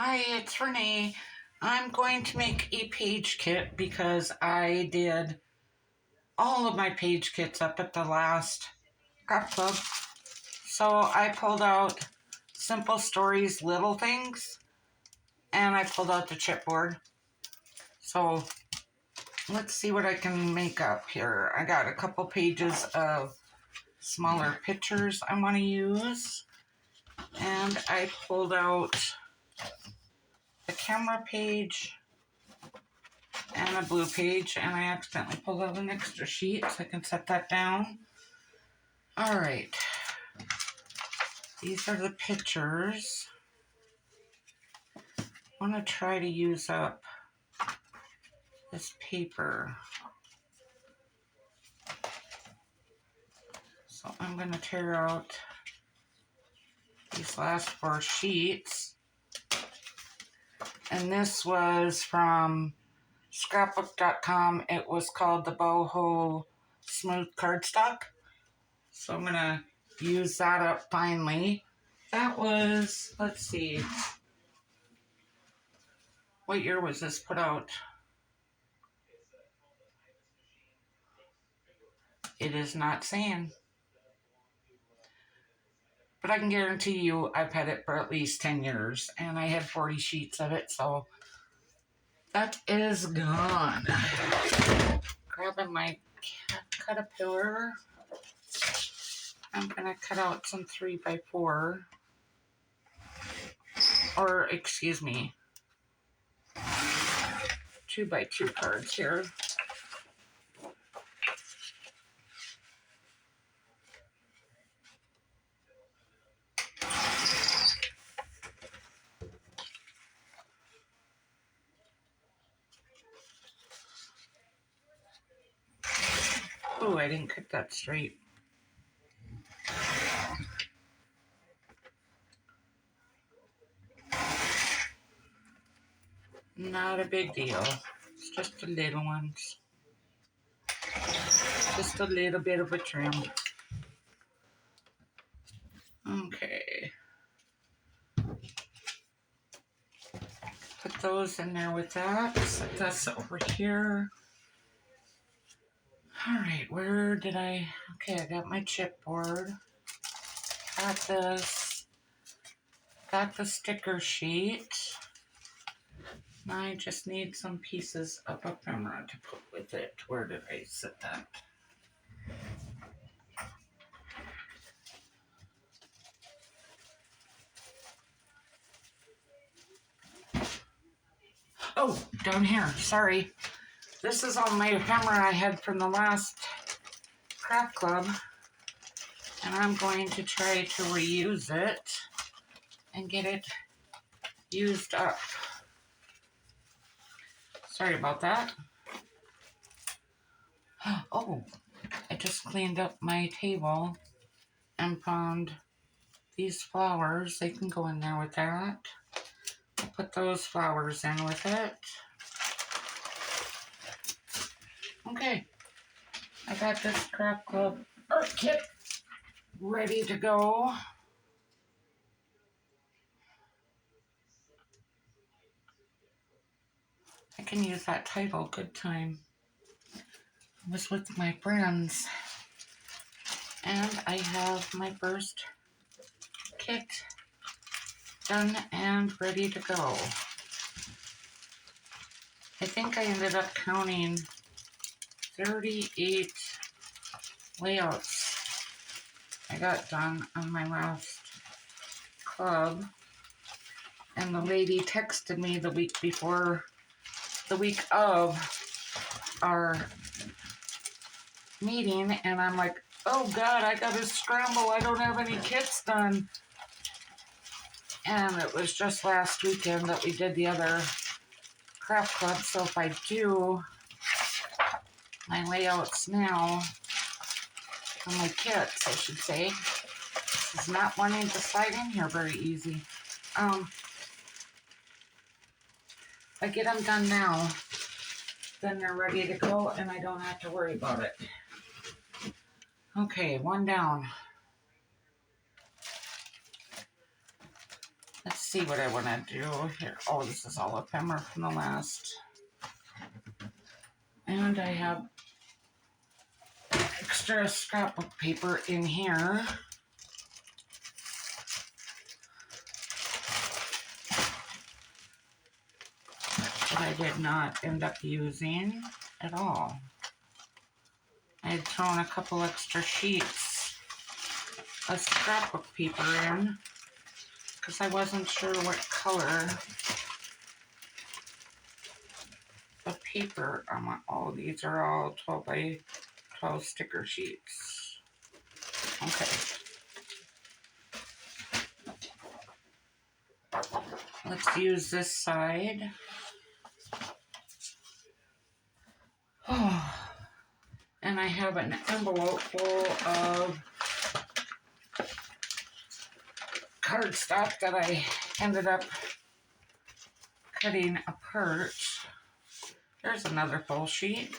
Hi, it's Renee. I'm going to make a page kit because I did all of my page kits up at the last craft club. So I pulled out Simple Stories Little Things and I pulled out the chipboard. So let's see what I can make up here. I got a couple pages of smaller pictures I want to use, and I pulled out the camera page and a blue page, and I accidentally pulled out an extra sheet, so I can set that down. All right, these are the pictures. I want to try to use up this paper. So I'm going to tear out these last 4 sheets. And this was from scrapbook.com. It was called the Boho Smooth Cardstock. So I'm going to use that up finally. That was, let's see, what year was this put out? It is not saying. But I can guarantee you I've had it for at least 10 years. And I had 40 sheets of it, so that is gone. Grabbing my Caterpillar. I'm going to cut out some 3x4. Or, excuse me, 2x2 cards here. Oh, I didn't cut that straight. Not a big deal. It's just the little ones. Just a little bit of a trim. Okay. Put those in there with that. Set this over here. Alright, where did I... Okay, I got my chipboard. Got this. Got the sticker sheet. Now I just need some pieces of ephemera to put with it. Where did I set that? Oh, down here. Sorry. This is all my ephemera I had from the last craft club. And I'm going to try to reuse it and get it used up. Sorry about that. Oh, I just cleaned up my table and found these flowers. They can go in there with that. I'll put those flowers in with it. Okay, I got this craft club art kit ready to go. I can use that title, Good Time. I was with my friends. And I have my first kit done and ready to go. I think I ended up counting 38 layouts I got done on my last club. And the lady texted me the week of our meeting, and I'm like, oh God, I gotta scramble. I don't have any kits done. And it was just last weekend that we did the other craft club, so if I do my layouts now, or my kits, I should say, this is not wanting to slide in here very easy. If I get them done now, then they're ready to go and I don't have to worry about it. Okay, one down. Let's see what I want to do here. Oh, this is all ephemera from the last. And I have extra scrapbook paper in here. That I did not end up using at all. I had thrown a couple extra sheets of scrapbook paper in because I wasn't sure what color the paper I want. Oh, these are all 12 by 12 sticker sheets. Okay. Let's use this side. Oh, and I have an envelope full of cardstock that I ended up cutting apart. There's another full sheet.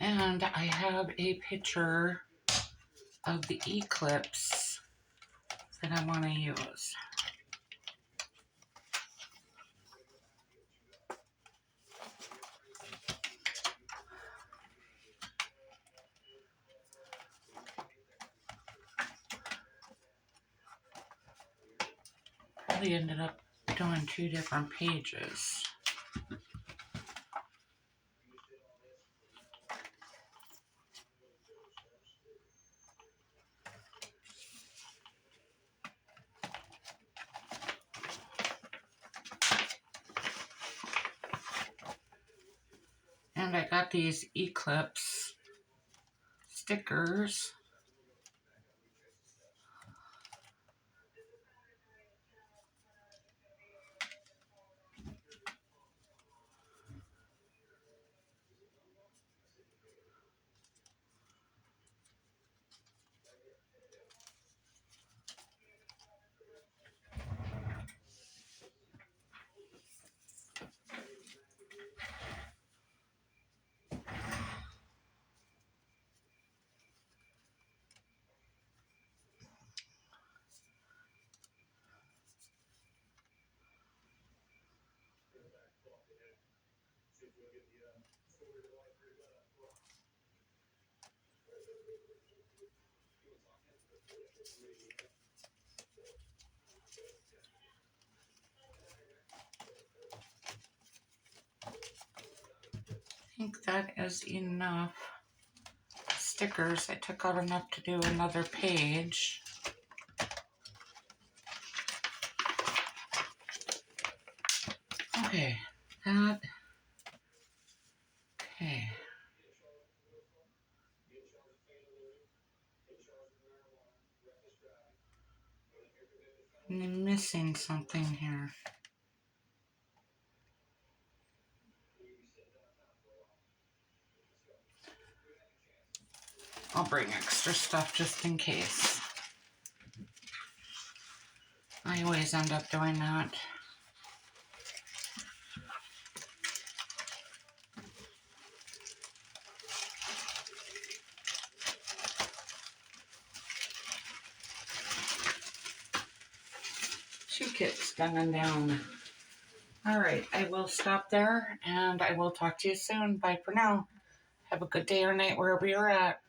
And I have a picture of the eclipse that I want to use. Probably ended up doing 2 different pages. And I got these eclipse stickers. I think that is enough stickers. I took out enough to do another page. Okay, that. Okay. I'm missing something here. I'll bring extra stuff just in case. I always end up doing that. Two kits gunning down. All right, I will stop there and I will talk to you soon. Bye for now. Have a good day or night wherever you're at.